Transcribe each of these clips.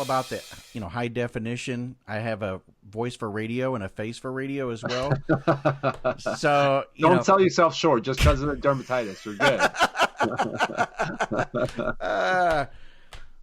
about the, high definition. I have a voice for radio and a face for radio as well. So, don't sell yourself short just because of the dermatitis. You're good.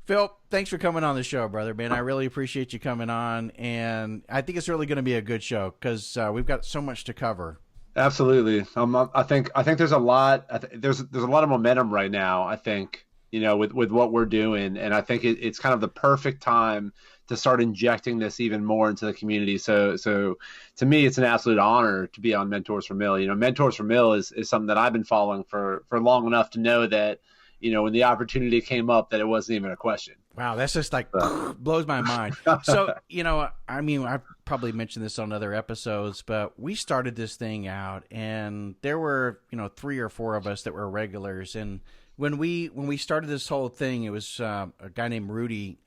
Phil, thanks for coming on the show, brother, man. I really appreciate you coming on, and I think it's really going to be a good show because we've got so much to cover. Absolutely. I think there's a lot. There's a lot of momentum right now. I think with what we're doing, and I think it's kind of the perfect time to start injecting this even more into the community. So to me, it's an absolute honor to be on Mentors for Mill. Mentors for Mill is something that I've been following for long enough to know that when the opportunity came up, that it wasn't even a question. Wow, that's just like blows my mind. So, I've probably mentioned this on other episodes, but we started this thing out, and there were 3 or 4 of us that were regulars. And when we started this whole thing, it was a guy named Rudy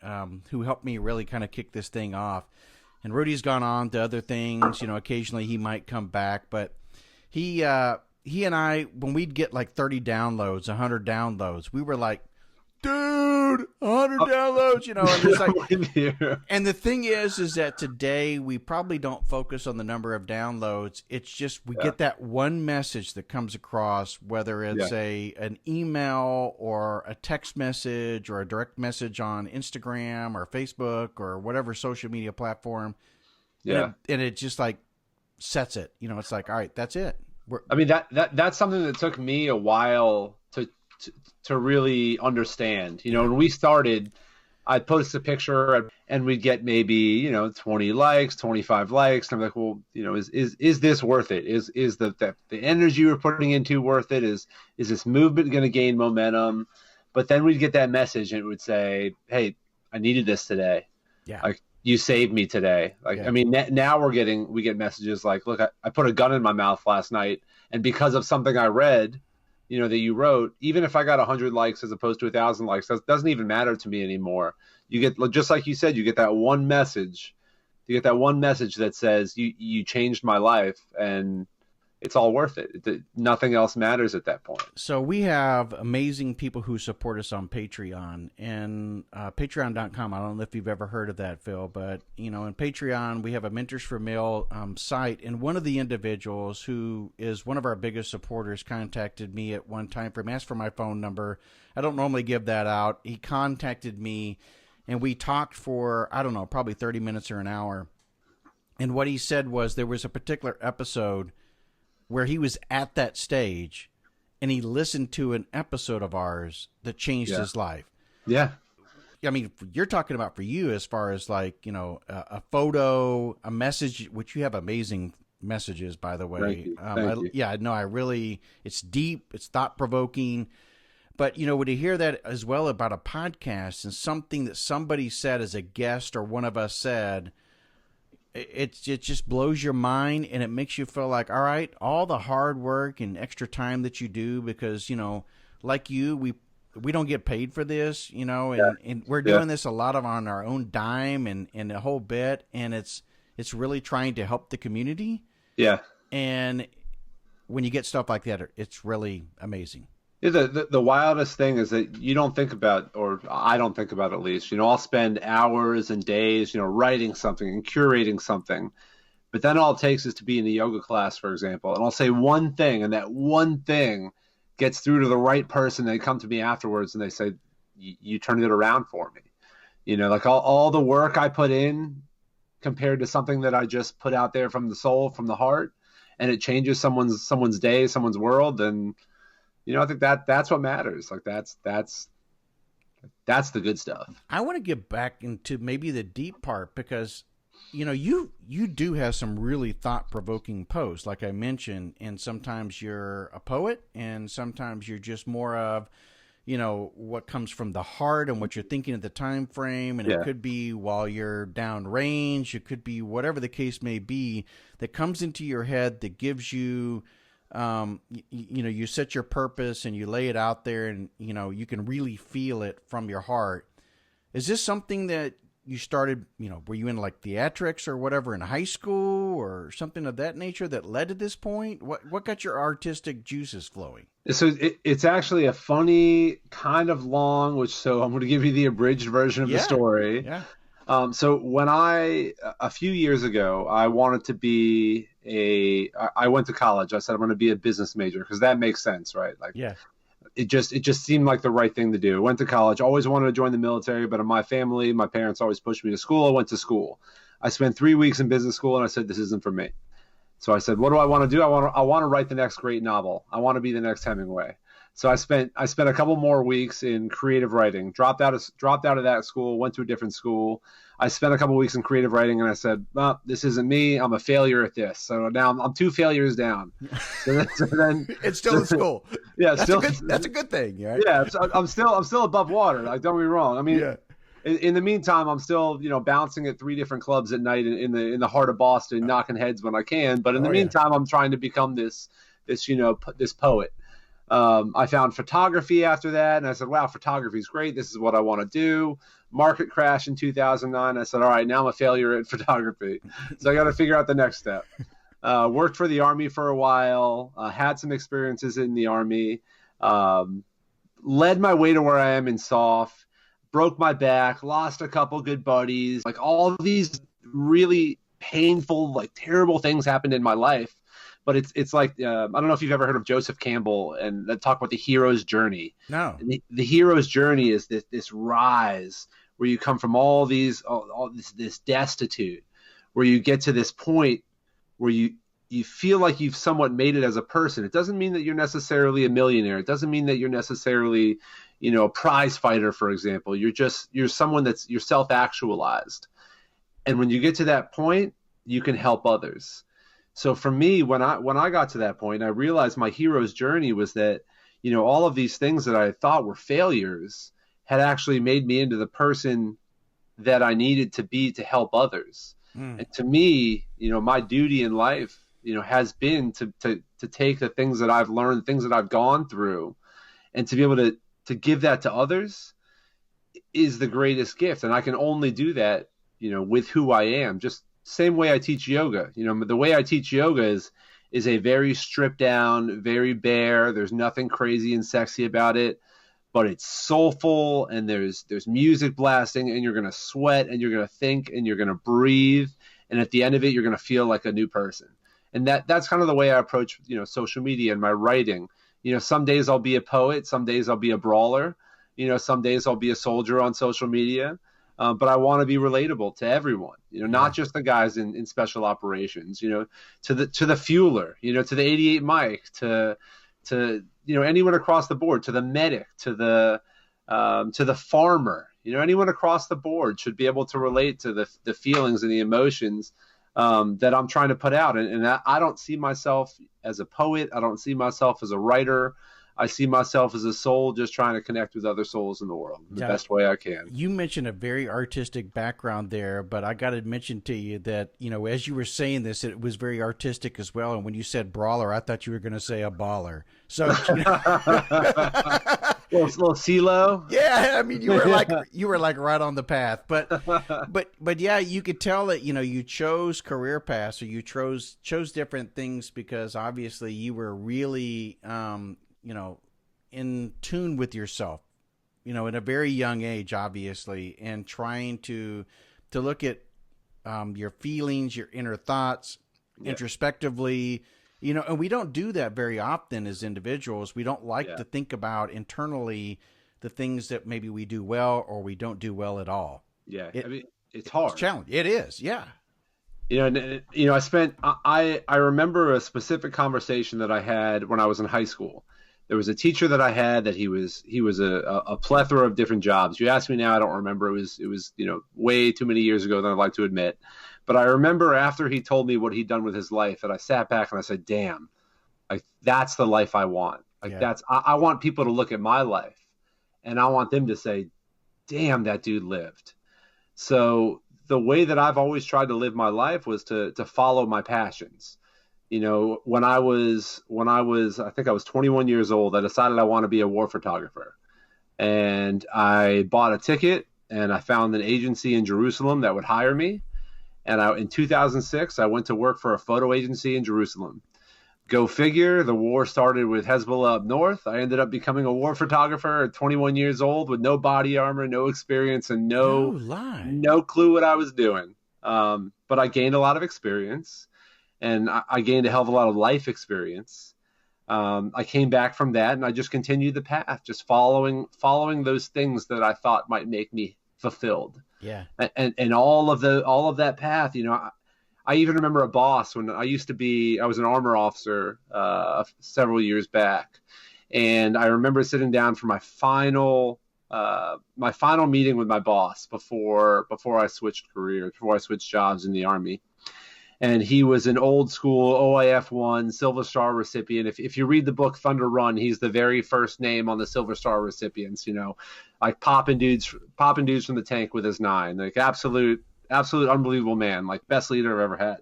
who helped me really kind of kick this thing off. And Rudy's gone on to other things. Occasionally he might come back, but he and I, when we'd get like 30 downloads, 100 downloads, we were like, dude, 100 downloads, and it's like, and the thing is that today we probably don't focus on the number of downloads. It's just, we get that one message that comes across, whether it's an email or a text message or a direct message on Instagram or Facebook or whatever social media platform. Yeah. And it just like sets it, it's like, all right, that's it. That's something that took me a while to really understand. When we started, I'd post a picture and we'd get maybe 20 likes, 25 likes, and I'm like, well, is this worth it? Is the energy we're putting into worth it? Is this movement going to gain momentum? But then we'd get that message and it would say, hey, I needed this today. Yeah. Like, you saved me today. Like, yeah. Now we get messages like, look, I put a gun in my mouth last night, and because of something I read, that you wrote, even if I got 100 likes as opposed to 1,000 likes, that doesn't even matter to me anymore. You get, just like you said, you get that one message. You get that one message that says you changed my life, and it's all worth it. Nothing else matters at that point. So we have amazing people who support us on Patreon, and patreon.com. I don't know if you've ever heard of that, Phil, but in Patreon, we have a Mentors for Mill site, and one of the individuals who is one of our biggest supporters contacted me at one time asked for my phone number. I don't normally give that out. He contacted me, and we talked for, I don't know, probably 30 minutes or an hour. And what he said was there was a particular episode where he was at that stage and he listened to an episode of ours that changed his life. Yeah. I mean, you're talking about for you as far as like, a photo, a message, which you have amazing messages, by the way. Thank you. Yeah, no, it's deep, it's thought provoking, but when you hear that as well about a podcast and something that somebody said as a guest or one of us said, it just blows your mind, and it makes you feel like, all right, all the hard work and extra time that you do, because, like you, we don't get paid for this, and we're doing this a lot of on our own dime and the whole bit. And it's really trying to help the community. Yeah. And when you get stuff like that, it's really amazing. Yeah, the wildest thing is that you don't think about, or I don't think about at least, I'll spend hours and days, writing something and curating something. But then all it takes is to be in a yoga class, for example, and I'll say one thing, and that one thing gets through to the right person. They come to me afterwards and they say, you turned it around for me. Like all the work I put in compared to something that I just put out there from the soul, from the heart, and it changes someone's day, someone's world. And I think that's what matters. Like that's the good stuff. I want to get back into maybe the deep part, because you do have some really thought-provoking posts, like I mentioned, and sometimes you're a poet and sometimes you're just more of what comes from the heart and what you're thinking at the time frame. And it could be while you're down range, it could be whatever the case may be that comes into your head that gives you you set your purpose and you lay it out there, and you can really feel it from your heart. Is this something that you started, were you in like theatrics or whatever in high school or something of that nature that led to this point? What got your artistic juices flowing? So it's actually a funny, kind of long, so I'm going to give you the abridged version of the story. Yeah. So a fefew years ago, I wanted to be I went to college. I said I'm going to be a business major because that makes sense, right? Like Yeah. it just seemed like the right thing to do. I went to college, always wanted to join the military, but in my family, my parents always pushed me to school. I went to school. I spent 3 weeks in business school and I said, this isn't for me. So I said, what do I want to do? I want to write the next great novel. I want to be the next Hemingway. So I spent a couple more weeks in creative writing. Dropped out of that school. Went to a different school. I spent a couple weeks in creative writing, and I said, "Well, this isn't me. I'm a failure at this." So now I'm two failures down. So then It's still in school. yeah, That's still that's a good thing, right? yeah. So I'm still above water. Like, don't get me wrong. I mean, Yeah. in the meantime, I'm still, bouncing at 3 different clubs at night in the heart of Boston, knocking heads when I can. But in the Oh, yeah. meantime, I'm trying to become this poet. I found photography after that, and I said, wow, photography is great. This is what I want to do. Market crash in 2009. I said, all right, now I'm a failure at photography. So I got to figure out the next step. Worked for the Army for a while, had some experiences in the Army, led my way to where I am in SOF, broke my back, lost a couple good buddies. Like, all of these really painful, like, terrible things happened in my life. But it's like, I don't know if you've ever heard of Joseph Campbell and talk about the hero's journey. No. And the hero's journey is this rise where you come from all this destitute, where you get to this point where you feel like you've somewhat made it as a person. It doesn't mean that you're necessarily a millionaire. It doesn't mean that you're necessarily, a prize fighter, for example. You're someone you're self-actualized. And when you get to that point, you can help others. So for me, when I got to that point, I realized my hero's journey was that, all of these things that I thought were failures had actually made me into the person that I needed to be to help others. And to me, my duty in life, has been to take the things that I've learned, things that I've gone through, and to be able to give that to others is the greatest gift. And I can only do that, with who I am. Just same way I teach yoga. The way I teach yoga is a very stripped down, very bare. There's nothing crazy and sexy about it, but it's soulful, and there's music blasting, and you're going to sweat, and you're going to think, and you're going to breathe. And at the end of it, you're going to feel like a new person. And that's kind of the way I approach, social media and my writing. Some days I'll be a poet. Some days I'll be a brawler. Some days I'll be a soldier on social media. But I want to be relatable to everyone, not just the guys in special operations, to the fueler, to the 88 Mike, to anyone across the board, to the medic, to the farmer, anyone across the board should be able to relate to the feelings and the emotions that I'm trying to put out. And I don't see myself as a poet. I don't see myself as a writer. I see myself as a soul just trying to connect with other souls in the world the best way I can. You mentioned a very artistic background there, but I got to mention to you that, as you were saying this, it was very artistic as well. And when you said brawler, I thought you were going to say a baller. So, little CeeLo. Yeah, I mean, you were like right on the path, but yeah, you could tell that you chose career paths, or you chose different things because obviously you were really in tune with yourself, at a very young age, obviously, and trying to look at your feelings, your inner thoughts, introspectively, and we don't do that very often as individuals. We don't like to think about internally the things that maybe we do well or we don't do well at all. Yeah. I mean, it's hard. It's a challenge. It is. Yeah. I remember a specific conversation that I had when I was in high school. There was a teacher that I had that he was a plethora of different jobs. You ask me now, I don't remember. It was way too many years ago than I'd like to admit. But I remember after he told me what he'd done with his life, that I sat back and I said, damn, like, that's the life I want. Like, I want people to look at my life and I want them to say, damn, that dude lived. So the way that I've always tried to live my life was to follow my passions. When I was, I think I was 21 years old, I decided I want to be a war photographer. And I bought a ticket and I found an agency in Jerusalem that would hire me. And in 2006, I went to work for a photo agency in Jerusalem. Go figure. The war started with Hezbollah up north. I ended up becoming a war photographer at 21 years old with no body armor, no experience, and no clue what I was doing. But I gained a lot of experience, and I gained a hell of a lot of life experience. I came back from that, and I just continued the path, just following those things that I thought might make me fulfilled. Yeah. And all of that path, I even remember a boss when I was an armor officer several years back, and I remember sitting down for my final meeting with my boss before I switched careers, before I switched jobs in the Army. And he was an old school OIF-1 Silver Star recipient. If you read the book Thunder Run, he's the very first name on the Silver Star recipients, like popping dudes from the tank with his 9, like absolute unbelievable man, like best leader I've ever had.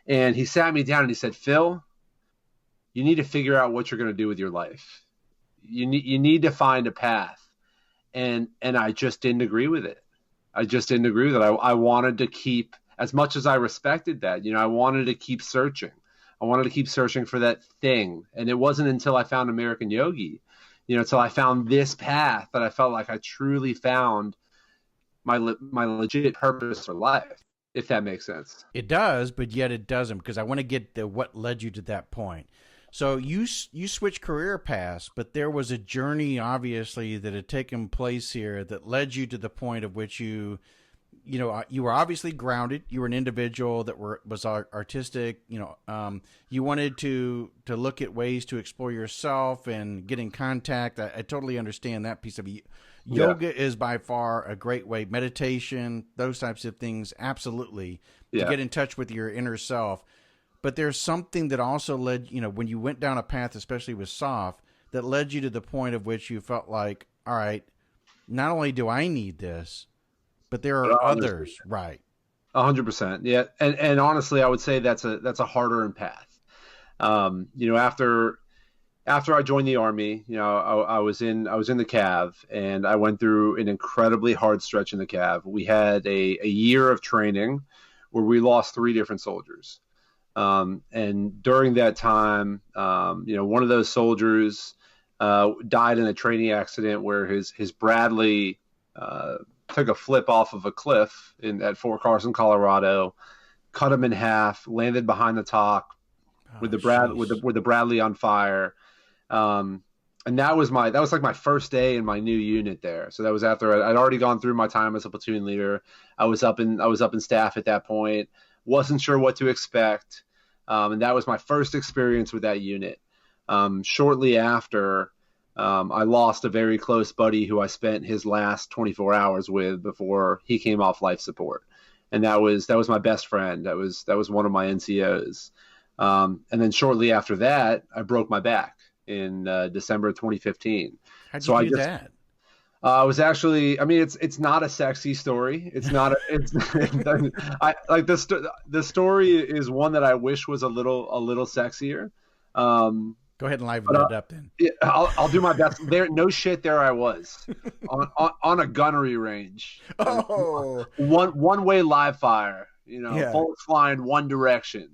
And he sat me down and he said, Phil, you need to figure out what you're going to do with your life. You need to find a path. And I just didn't agree with it. I wanted to keep, as much as I respected that, I wanted to keep searching. I wanted to keep searching for that thing. And it wasn't until I found American Yogi, until I found this path, that I felt like I truly found my legit purpose for life, if that makes sense. It does, but yet it doesn't, because I want to get to what led you to that point. So you switched career paths, but there was a journey, obviously, that had taken place here that led you to the point of which you were obviously grounded. You were an individual that was artistic. You wanted to look at ways to explore yourself and get in contact. I totally understand that piece of it. Yoga is by far a great way. Meditation, those types of things, absolutely, to get in touch with your inner self. But there's something that also led, when you went down a path, especially with Soft, that led you to the point of which you felt like, all right, not only do I need this, but there are others, right? 100%. Yeah. And honestly, I would say that's a harder path. After I joined the Army, I was in the Cav, and I went through an incredibly hard stretch in the Cav. We had a year of training where we lost 3 different soldiers. And during that time, one of those soldiers died in a training accident where his Bradley took a flip off of a cliff at Fort Carson, Colorado, cut him in half, landed behind the talk with the Bradley on fire. And that was like my first day in my new unit there. So that was after I'd already gone through my time as a platoon leader. I was up in staff at that point. Wasn't sure what to expect. And that was my first experience with that unit. Shortly after, I lost a very close buddy who I spent his last 24 hours with before he came off life support. And that was my best friend. That was one of my NCOs. And then shortly after that, I broke my back in December 2015. How'd you do that? I was actually, it's not a sexy story. It's not, the story is one that I wish was a little sexier. Go ahead and liven it up then. Yeah, I'll do my best. No shit, there I was on a gunnery range. Oh, one-way live fire, bullets flying one direction.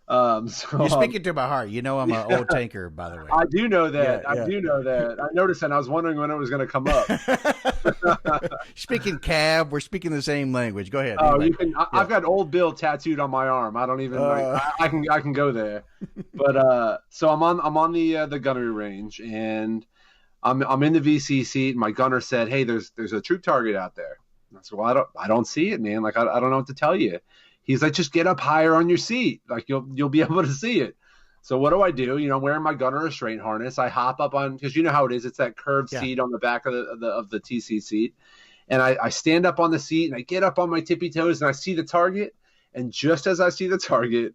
You're speaking to my heart. I'm an old tanker, by the way. I do know that. Yeah. I do know that. I noticed that. I was wondering when it was going to come up. Speaking Cav, we're speaking the same language. Go ahead. Oh, anyway. I've got Old Bill tattooed on my arm. I don't even. I can go there. But so I'm on the gunnery range, and I'm in the VC seat. And my gunner said, "Hey, there's a troop target out there." And I said, "Well, I don't see it, man. Like I don't know what to tell you." He's like, just get up higher on your seat. Like you'll be able to see it. So what do? I'm wearing my gunner restraint harness. I hop up on, because you know how it is. It's that curved seat on the back of the TC seat. And I stand up on the seat and I get up on my tippy toes and I see the target. And just as I see the target,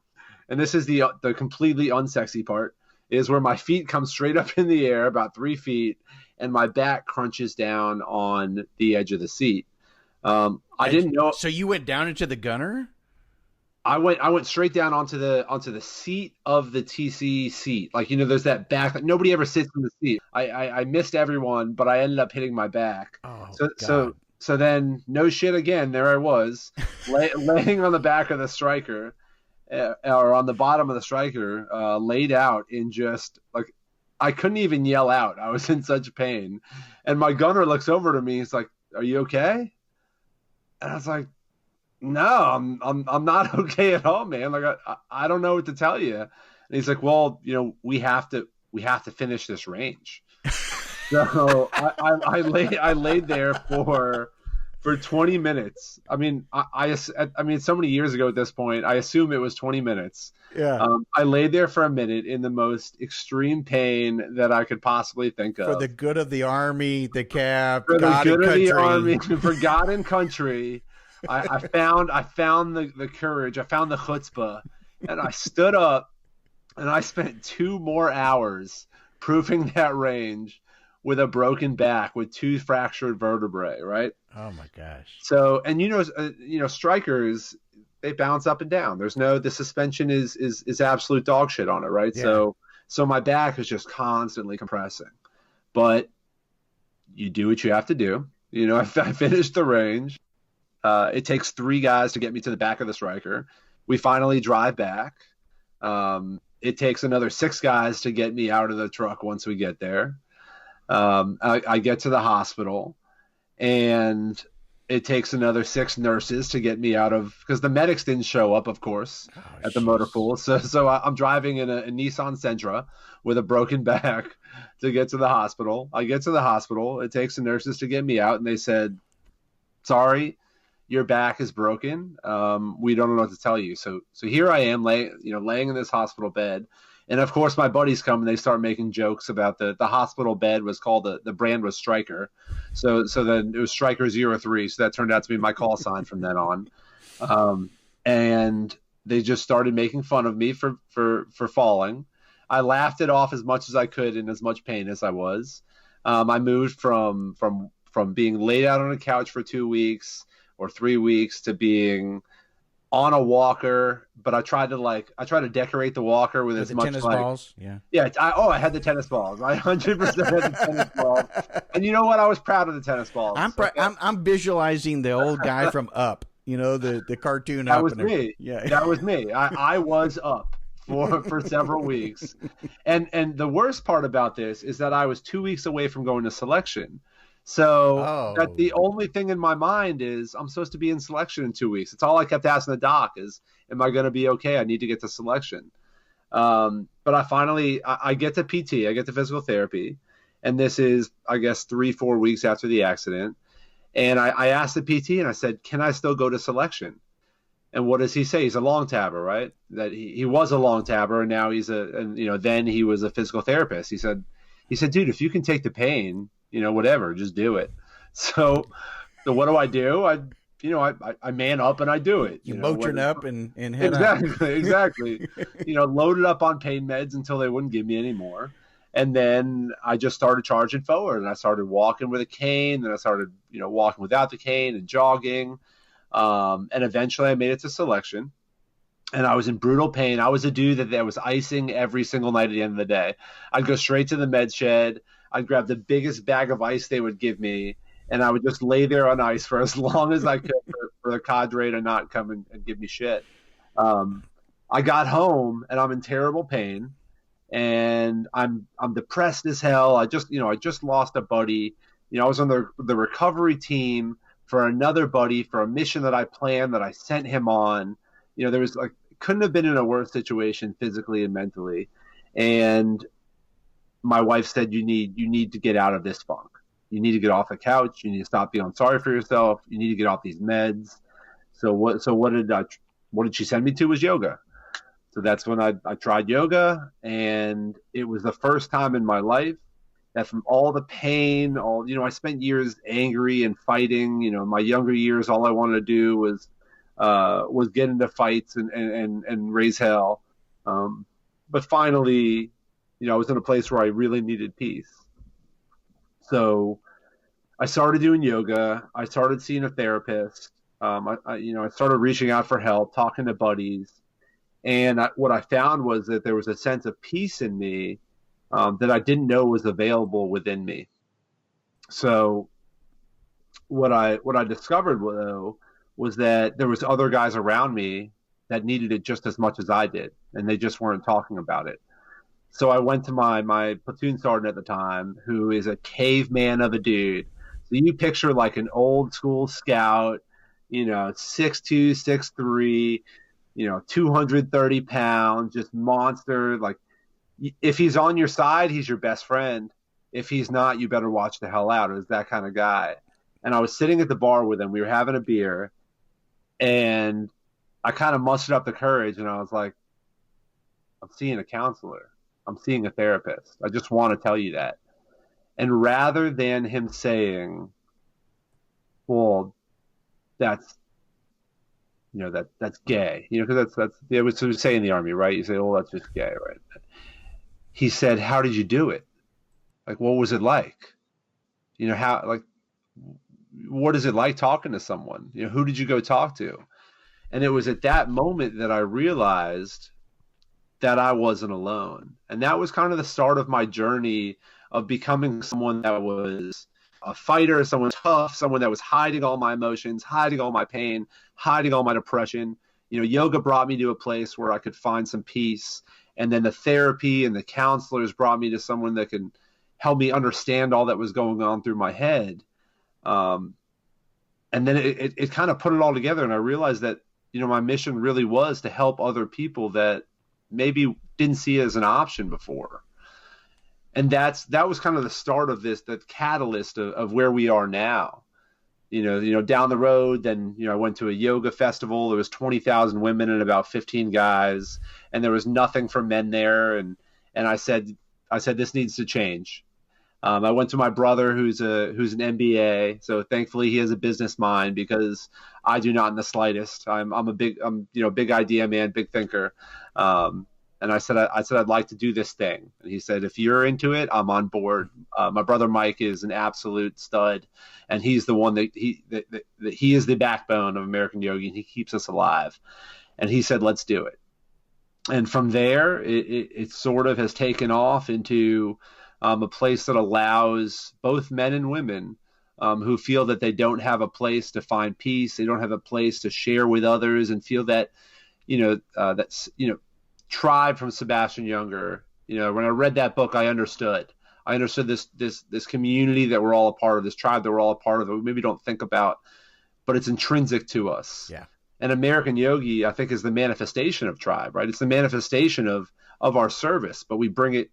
and this is the completely unsexy part, is where my feet come straight up in the air about 3 feet and my back crunches down on the edge of the seat. I didn't know. So you went down into the gunner? I went straight down onto the seat of the TC seat. Like, there's that back that nobody ever sits in the seat. I missed everyone, but I ended up hitting my back. Oh, so then no shit again. There I was laying on the back of the striker. or on the bottom of the striker, laid out in just like, I couldn't even yell out. I was in such pain. And my gunner looks over to me. He's like, "Are you okay?" And I was like, "No, I'm not okay at all, man. Like, I don't know what to tell you." And he's like, "Well, we have to finish this range." So I laid there for 20 minutes. I mean, I mean, so many years ago at this point, I assume it was 20 minutes. Yeah. I laid there for a minute in the most extreme pain that I could possibly think of. For the good of the army, the cap, for God the good and of the country. army, for God and country. I found the courage. I found the chutzpah, and I stood up, and I spent 2 more hours proofing that range with a broken back, with 2 fractured vertebrae. Right. Oh my gosh. So, and strikers, they bounce up and down. The suspension is absolute dog shit on it, right? Yeah. So my back is just constantly compressing. But you do what you have to do. I finished the range. It takes 3 guys to get me to the back of the striker. We finally drive back. It takes another 6 guys to get me out of the truck once we get there. I get to the hospital, and it takes another 6 nurses to get me out of, because the medics didn't show up, of course, at the motor pool. So I'm driving in a Nissan Sentra with a broken back to get to the hospital. I get to the hospital. It takes the nurses to get me out, and they said, "Sorry, your back is broken. We don't know what to tell you." So here I am laying in this hospital bed. And of course, my buddies come and they start making jokes about the hospital bed was called, the brand was Stryker. So then it was Stryker 03. So that turned out to be my call sign from then on. And they just started making fun of me for falling. I laughed it off as much as I could in as much pain as I was. I moved from being laid out on a couch for 2 weeks or 3 weeks to being on a walker, but I tried to decorate the walker with as much tennis balls. Yeah. I had the tennis balls. I 100% had the tennis balls. And you know what? I was proud of the tennis balls. I'm visualizing the old guy from Up. The cartoon. That Up. was me. Yeah, that was me. I was up for several weeks, and the worst part about this is that I was 2 weeks away from going to selection. So that the only thing in my mind is I'm supposed to be in selection in 2 weeks. It's all I kept asking the doc is, am I going to be okay? I need to get to selection. But I get to PT, I get to physical therapy. And this is, I guess, 3-4 weeks after the accident. And I asked the PT and I said, "Can I still go to selection?" And what does he say? He's a long tabber, right? That he was a long tabber, and now then he was a physical therapist. He said, "Dude, if you can take the pain, whatever, just do it." So what do? I man up and I do it. You motion up and head exactly. Loaded up on pain meds until they wouldn't give me any more. And then I just started charging forward, and I started walking with a cane. Then I started, walking without the cane and jogging. And eventually I made it to selection, and I was in brutal pain. I was a dude that was icing every single night at the end of the day. I'd go straight to the med shed. I'd grab the biggest bag of ice they would give me, and I would just lay there on ice for as long as I could for the cadre to not come and give me shit. I got home, and I'm in terrible pain, and I'm depressed as hell. I just lost a buddy. I was on the recovery team for another buddy for a mission that I planned that I sent him on. There was couldn't have been in a worse situation physically and mentally. And my wife said, you need to get out of this funk. You need to get off the couch. You need to stop feeling sorry for yourself. You need to get off these meds. So what did she send me to was yoga. So that's when I tried yoga, and it was the first time in my life that from all the pain, I spent years angry and fighting. In my younger years, all I wanted to do was get into fights and raise hell. But finally, I was in a place where I really needed peace. So I started doing yoga. I started seeing a therapist. I started reaching out for help, talking to buddies. And what I found was that there was a sense of peace in me that I didn't know was available within me. So what I discovered, though, was that there was other guys around me that needed it just as much as I did, and they just weren't talking about it. So I went to my platoon sergeant at the time, who is a caveman of a dude. So you picture like an old school scout, 6'2", 6'3", 230 pounds, just monster. Like, if he's on your side, he's your best friend. If he's not, you better watch the hell out. It was that kind of guy. And I was sitting at the bar with him. We were having a beer, and I kind of mustered up the courage, and I was like, I'm seeing a counselor. I'm seeing a therapist. I just want to tell you that. And rather than him saying, well, that's gay, because that's it was to say in the Army, right? You say, oh, that's just gay, right? He said, how did you do it? Like, what was it like? What is it like talking to someone? Who did you go talk to? And it was at that moment that I realized that I wasn't alone. And that was kind of the start of my journey of becoming someone that was a fighter, someone tough, someone that was hiding all my emotions, hiding all my pain, hiding all my depression. Yoga brought me to a place where I could find some peace. And then the therapy and the counselors brought me to someone that could help me understand all that was going on through my head. And then it kind of put it all together. And I realized that, my mission really was to help other people that maybe didn't see it as an option before. And that was kind of the start of this, the catalyst of where we are now. Down the road, then, I went to a yoga festival. There was 20,000 women and about 15 guys, and there was nothing for men there. And I said, this needs to change. I went to my brother, who's an MBA. So thankfully he has a business mind, because I do not in the slightest. I'm a big idea man, big thinker. And I said, I'd like to do this thing. And he said, if you're into it, I'm on board. My brother Mike is an absolute stud, and he's the one that he is the backbone of American Yogi, and he keeps us alive. And he said, let's do it. And from there, it sort of has taken off into a place that allows both men and women who feel that they don't have a place to find peace, they don't have a place to share with others, and feel that, Tribe from Sebastian Junger. When I read that book, I understood this community that we're all a part of, this tribe that we're all a part of, that we maybe don't think about, but it's intrinsic to us. Yeah. And American Yogi, I think, is the manifestation of tribe, right? It's the manifestation of our service, but we bring it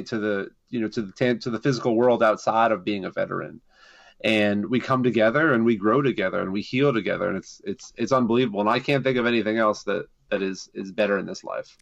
to the to the physical world outside of being a veteran, and we come together and we grow together and we heal together, and it's unbelievable. And I can't think of anything else that is better in this life.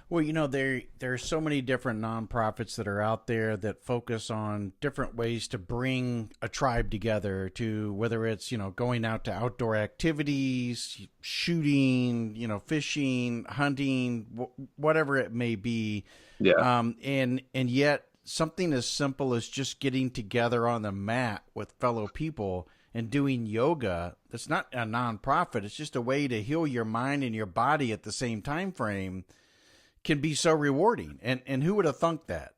Well, there are so many different nonprofits that are out there that focus on different ways to bring a tribe together, to whether it's, going out to outdoor activities, shooting, fishing, hunting, whatever it may be. Yeah. And yet something as simple as just getting together on the mat with fellow people and doing yoga, that's not a nonprofit. It's just a way to heal your mind and your body at the same time frame, can be so rewarding. And who would have thunk that?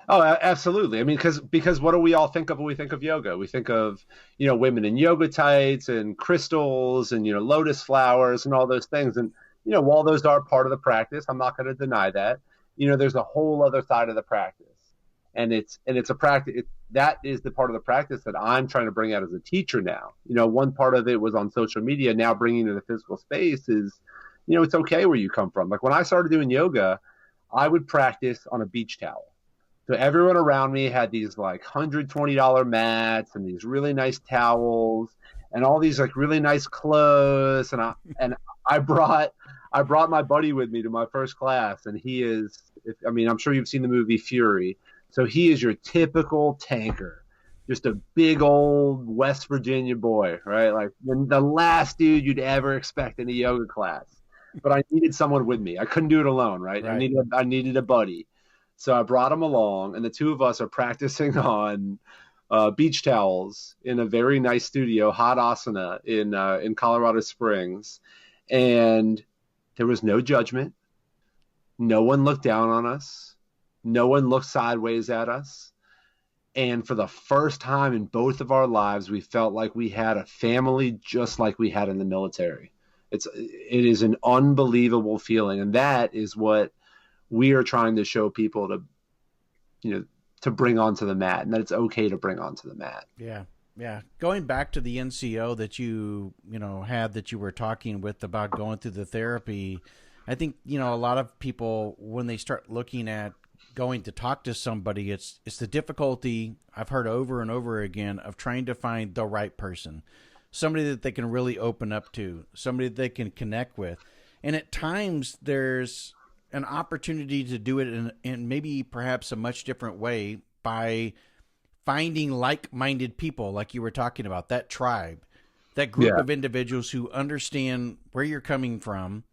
Oh, absolutely. I mean, because what do we all think of when we think of yoga? We think of, women in yoga tights and crystals and, lotus flowers and all those things. And, while those are part of the practice, I'm not going to deny that, there's a whole other side of the practice. And it's a practice that is the part of the practice that I'm trying to bring out as a teacher now. One part of it was on social media. Now bringing to the physical space is, it's okay where you come from. Like when I started doing yoga, I would practice on a beach towel. So everyone around me had these like $120 mats and these really nice towels and all these like really nice clothes. And I brought my buddy with me to my first class, and he is, I'm sure you've seen the movie Fury. So he is your typical tanker, just a big old West Virginia boy, right? Like the last dude you'd ever expect in a yoga class. But I needed someone with me. I couldn't do it alone, right? I needed a buddy. So I brought him along, and the two of us are practicing on beach towels in a very nice studio, hot asana in Colorado Springs. And there was no judgment. No one looked down on us. No one looked sideways at us. And for the first time in both of our lives, we felt like we had a family just like we had in the military. It is an unbelievable feeling. And that is what we are trying to show people to bring onto the mat, and that it's okay to bring onto the mat. Yeah. Yeah. Going back to the NCO that you had, that you were talking with about going through the therapy, I think, a lot of people, when they start looking at going to talk to somebody, it's the difficulty I've heard over and over again of trying to find the right person, somebody that they can really open up to, somebody that they can connect with. And at times there's an opportunity to do it in maybe perhaps a much different way by finding like-minded people, like you were talking about, that tribe, that group of individuals who understand where you're coming from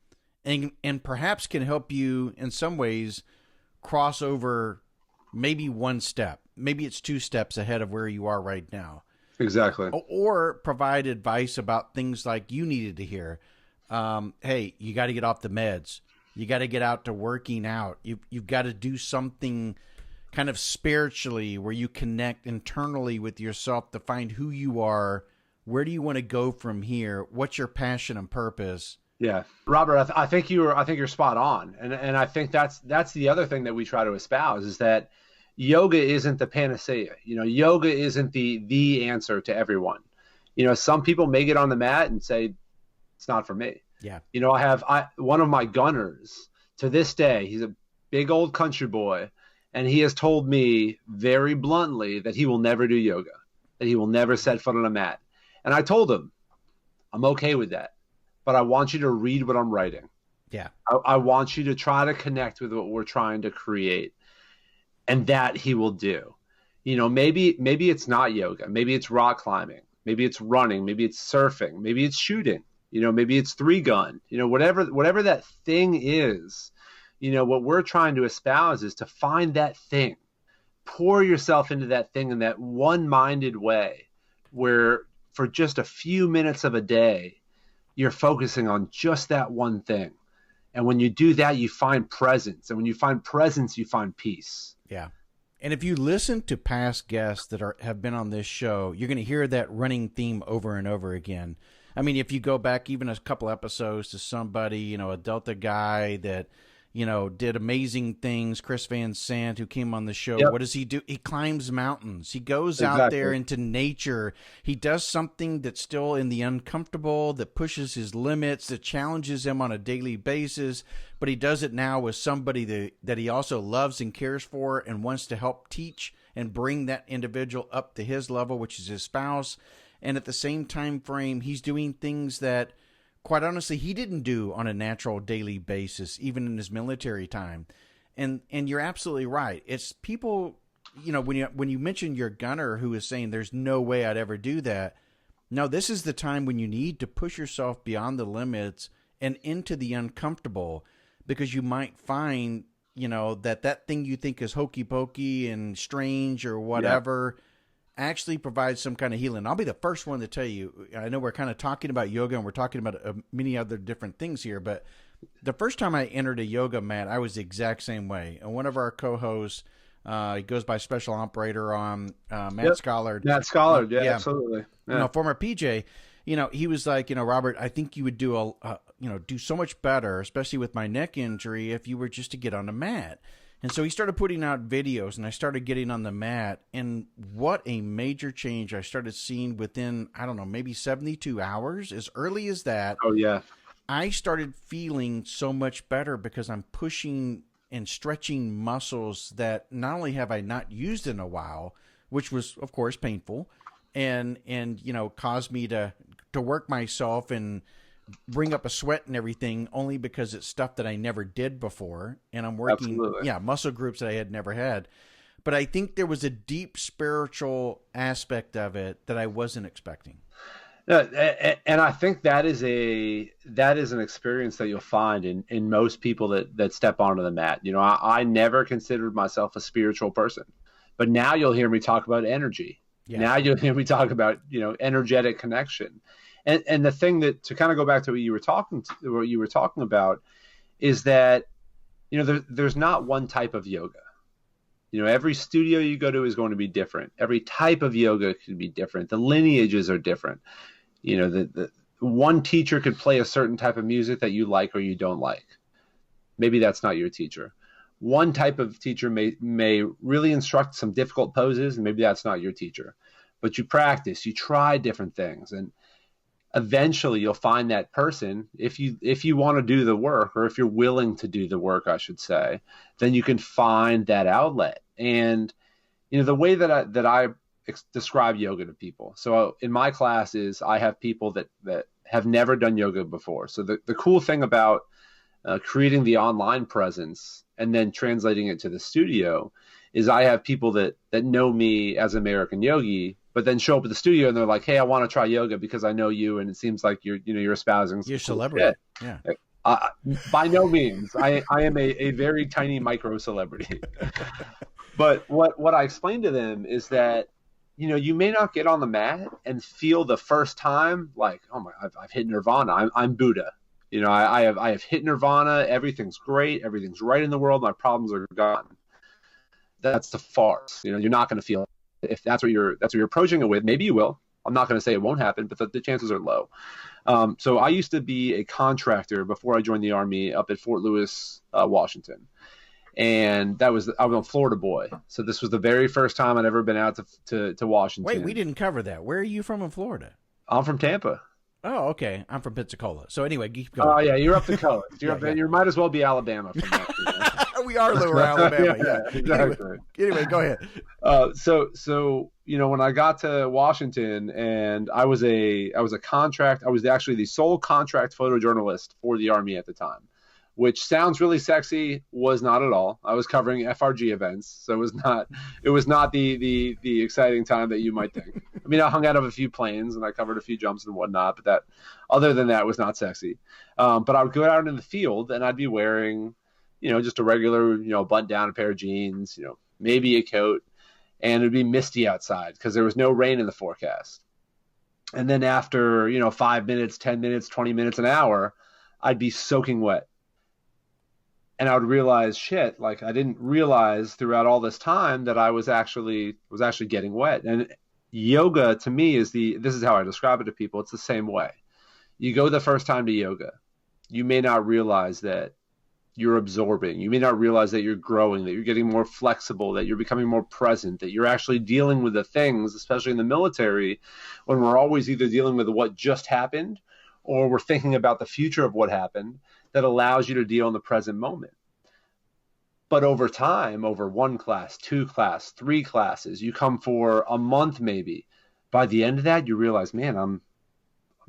and perhaps can help you in some ways cross over maybe one step. Maybe it's 2 steps ahead of where you are right now. Exactly. Or provide advice about things like you needed to hear. Hey, you got to get off the meds. You got to get out to working out. You've got to do something kind of spiritually where you connect internally with yourself to find who you are. Where do you want to go from here? What's your passion and purpose? Yeah, Robert, I think you're spot on, and I think that's the other thing that we try to espouse is that yoga isn't the panacea. Yoga isn't the answer to everyone. Some people may get on the mat and say it's not for me. Yeah. I one of my gunners to this day. He's a big old country boy, and he has told me very bluntly that he will never do yoga, that he will never set foot on a mat. And I told him, I'm okay with that, but I want you to read what I'm writing. Yeah. I want you to try to connect with what we're trying to create, and that he will do. Maybe it's not yoga. Maybe it's rock climbing. Maybe it's running. Maybe it's surfing. Maybe it's shooting. Maybe it's 3-gun. Whatever that thing is. What we're trying to espouse is to find that thing, pour yourself into that thing in that one-minded way, where for just a few minutes of a day, you're focusing on just that one thing. And when you do that, you find presence. And when you find presence, you find peace. Yeah. And if you listen to past guests that have been on this show, you're going to hear that running theme over and over again. I mean, if you go back even a couple episodes to somebody, a Delta guy that, did amazing things, Chris Van Sant, who came on the show. Yep. What does he do? He climbs mountains. He goes out there into nature. He does something that's still in the uncomfortable, that pushes his limits, that challenges him on a daily basis. But he does it now with somebody that he also loves and cares for and wants to help teach and bring that individual up to his level, which is his spouse. And at the same time frame, he's doing things that, quite honestly, he didn't do on a natural daily basis, even in his military time. And you're absolutely right. It's people, when you mention your gunner who is saying there's no way I'd ever do that. No, this is the time when you need to push yourself beyond the limits and into the uncomfortable, because you might find, that thing you think is hokey pokey and strange or whatever actually provides some kind of healing. I'll be the first one to tell you, I know we're kind of talking about yoga and we're talking about many other different things here, but the first time I entered a yoga mat, I was the exact same way. And one of our co-hosts, he goes by special operator on Matt Schollard. Matt Schollard, yeah, absolutely. Yeah. Former PJ, he was like, Robert, I think you would do do so much better, especially with my neck injury, if you were just to get on a mat. And so he started putting out videos, and I started getting on the mat, and what a major change I started seeing within, I don't know, maybe 72 hours, as early as that. Oh, yeah. I started feeling so much better because I'm pushing and stretching muscles that not only have I not used in a while, which was, of course, painful, and caused me to work myself and bring up a sweat and everything, only because it's stuff that I never did before. And I'm working, muscle groups that I had never had. But I think there was a deep spiritual aspect of it that I wasn't expecting. And I think that is an experience that you'll find in most people that step onto the mat. I never considered myself a spiritual person, but now you'll hear me talk about energy. Yeah. Now you'll hear me talk about, energetic connection. And the thing that, to kind of go back to what you were talking about, is that, there's not one type of yoga. Every studio you go to is going to be different. Every type of yoga can be different. The lineages are different. one teacher could play a certain type of music that you like or you don't like. Maybe that's not your teacher. One type of teacher may really instruct some difficult poses, and maybe that's not your teacher. But you practice, you try different things, and eventually you'll find that person. If you want to do the work, or if you're willing to do the work, I should say, then you can find that outlet. And the way that I describe yoga to people. So in my classes, I have people that have never done yoga before. So the cool thing about creating the online presence and then translating it to the studio is I have people that know me as American Yogi, but then show up at the studio and they're like, "Hey, I want to try yoga because I know you, and it seems like you're espousing you're celebrity." Yeah. By no means. I am a very tiny micro celebrity. But what I explain to them is that you may not get on the mat and feel the first time like, oh my, I've hit nirvana. I'm Buddha. I have hit nirvana. Everything's great. Everything's right in the world. My problems are gone. That's the farce. You're not going to feel it. If that's what you're approaching it with. Maybe you will. I'm not going to say it won't happen, but the chances are low. So I used to be a contractor before I joined the Army up at Fort Lewis, Washington. And I was a Florida boy. So this was the very first time I'd ever been out to Washington. Wait, we didn't cover that. Where are you from in Florida? I'm from Tampa. Oh, okay. I'm from Pensacola. So anyway, keep going. Oh, yeah, you're up the coast. You might as well be Alabama from that. We are lower Alabama. Yeah, exactly. Anyway, go ahead. So when I got to Washington, and I was a contract. I was actually the sole contract photojournalist for the Army at the time, which sounds really sexy. Was not at all. I was covering FRG events, so it was not the exciting time that you might think. I mean, I hung out of a few planes and I covered a few jumps and whatnot, but that, other than that, was not sexy. But I would go out in the field and I'd be wearing, just a regular, button down, a pair of jeans, maybe a coat, and it'd be misty outside because there was no rain in the forecast. And then after, 5 minutes, 10 minutes, 20 minutes, an hour, I'd be soaking wet. And I would realize, shit, like I didn't realize throughout all this time that I was actually getting wet. And yoga to me this is how I describe it to people. It's the same way. You go the first time to yoga, you may not realize that you're absorbing. You may not realize that you're growing, that you're getting more flexible, that you're becoming more present, that you're actually dealing with the things, especially in the military, when we're always either dealing with what just happened or we're thinking about the future of what happened, that allows you to deal in the present moment. But over time, over 1 class, 2 class, 3 classes, you come for a month maybe. By the end of that, you realize, man, I'm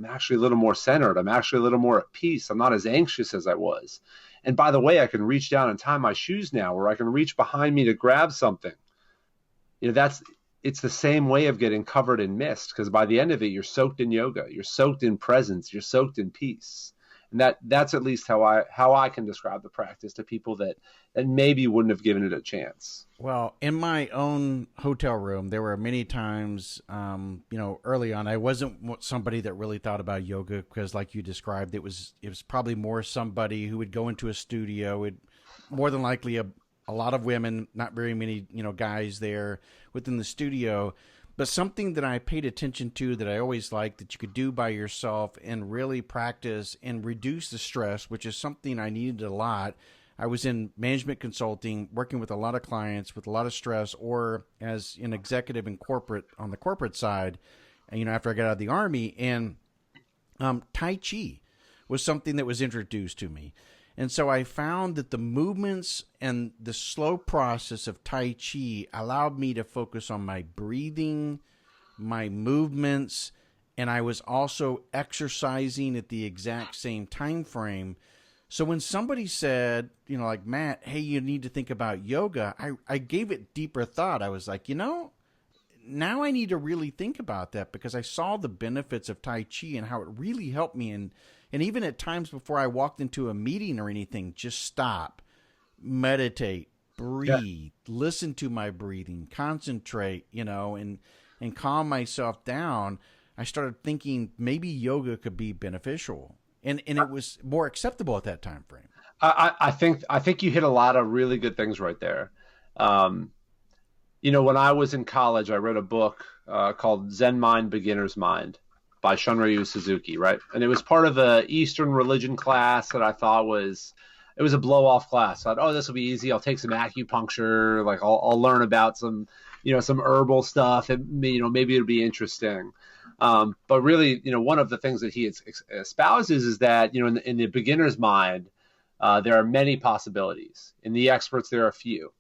actually a little more centered. I'm actually a little more at peace. I'm not as anxious as I was. And by the way, I can reach down and tie my shoes now, or I can reach behind me to grab something. It's the same way of getting covered in mist, because by the end of it, you're soaked in yoga. You're soaked in presence. You're soaked in peace. And that's at least how I can describe the practice to people that maybe wouldn't have given it a chance. Well, in my own hotel room, there were many times, early on, I wasn't somebody that really thought about yoga because, like you described, it was probably more somebody who would go into a studio. It more than likely a lot of women, not very many, guys there within the studio. But something that I paid attention to that I always liked that you could do by yourself and really practice and reduce the stress, which is something I needed a lot. I was in management consulting, working with a lot of clients with a lot of stress, or as an executive in corporate, on the corporate side, and, after I got out of the Army. And Tai Chi was something that was introduced to me. And so I found that the movements and the slow process of Tai Chi allowed me to focus on my breathing, my movements, and I was also exercising at the exact same time frame. So when somebody said, like, Matt, hey, you need to think about yoga, I gave it deeper thought. I was like, now I need to really think about that, because I saw the benefits of Tai Chi and how it really helped me. And even at times before I walked into a meeting or anything, just stop, meditate, breathe, listen to my breathing, concentrate, and calm myself down. I started thinking maybe yoga could be beneficial, and it was more acceptable at that time frame. I think you hit a lot of really good things right there. When I was in college, I read a book called Zen Mind, Beginner's Mind. by Shunryu Suzuki, right? And it was part of a Eastern religion class that I thought it was a blow-off class. I thought, oh, this will be easy. I'll take some acupuncture. Like I'll learn about some herbal stuff. And, maybe it'll be interesting. But really, one of the things that he espouses is that, in the beginner's mind, there are many possibilities. In the experts, there are few.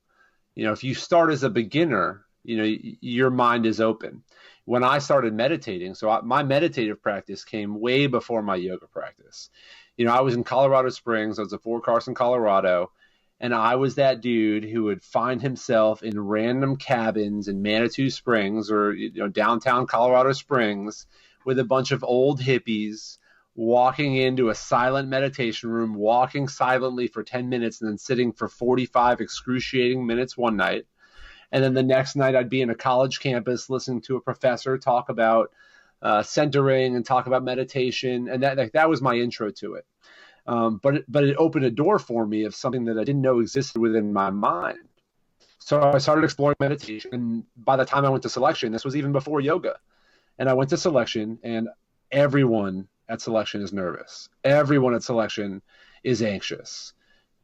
If you start as a beginner, your mind is open. When I started meditating, my meditative practice came way before my yoga practice. I was in Colorado Springs. I was at Fort Carson, Colorado. And I was that dude who would find himself in random cabins in Manitou Springs or downtown Colorado Springs with a bunch of old hippies walking into a silent meditation room, walking silently for 10 minutes and then sitting for 45 excruciating minutes one night. And then the next night I'd be in a college campus listening to a professor talk about centering and talk about meditation. And that was my intro to it. But it opened a door for me of something that I didn't know existed within my mind. So I started exploring meditation. And by the time I went to selection, this was even before yoga. And I went to selection, and everyone at selection is nervous. Everyone at selection is anxious.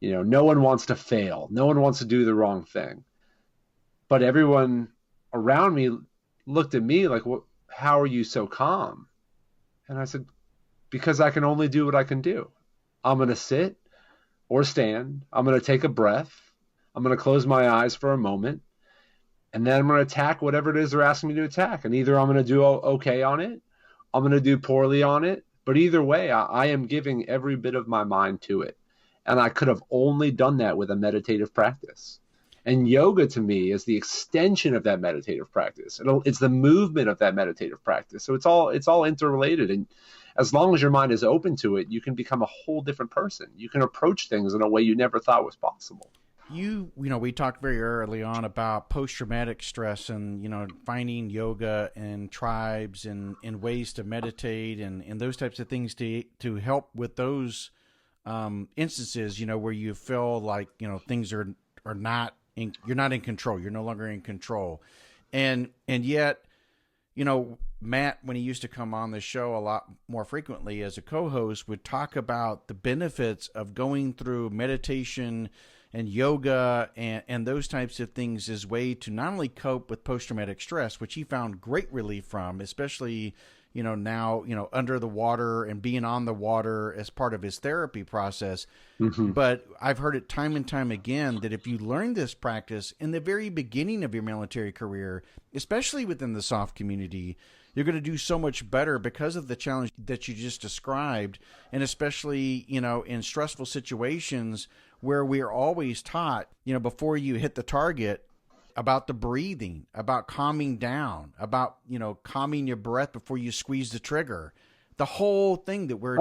No one wants to fail. No one wants to do the wrong thing. But everyone around me looked at me like, how are you so calm? And I said, because I can only do what I can do. I'm going to sit or stand. I'm going to take a breath. I'm going to close my eyes for a moment. And then I'm going to attack whatever it is they're asking me to attack. And either I'm going to do okay on it, I'm going to do poorly on it. But either way, I am giving every bit of my mind to it. And I could have only done that with a meditative practice. And yoga to me is the extension of that meditative practice. It's the movement of that meditative practice. So it's all interrelated. And as long as your mind is open to it, you can become a whole different person. You can approach things in a way you never thought was possible. We talked very early on about post-traumatic stress and, finding yoga and tribes and ways to meditate and those types of things to help with those instances, where you feel like, things are not you're not in control. You're no longer in control. And yet, Matt, when he used to come on the show a lot more frequently as a co-host, would talk about the benefits of going through meditation and yoga and those types of things as a way to not only cope with post-traumatic stress, which he found great relief from, especially, now, under the water and being on the water as part of his therapy process. Mm-hmm. But I've heard it time and time again that if you learn this practice in the very beginning of your military career, especially within the SOF community, you're going to do so much better because of the challenge that you just described. And especially, in stressful situations where we are always taught, before you hit the target, about the breathing, about calming down, about, calming your breath before you squeeze the trigger, the whole thing that we're,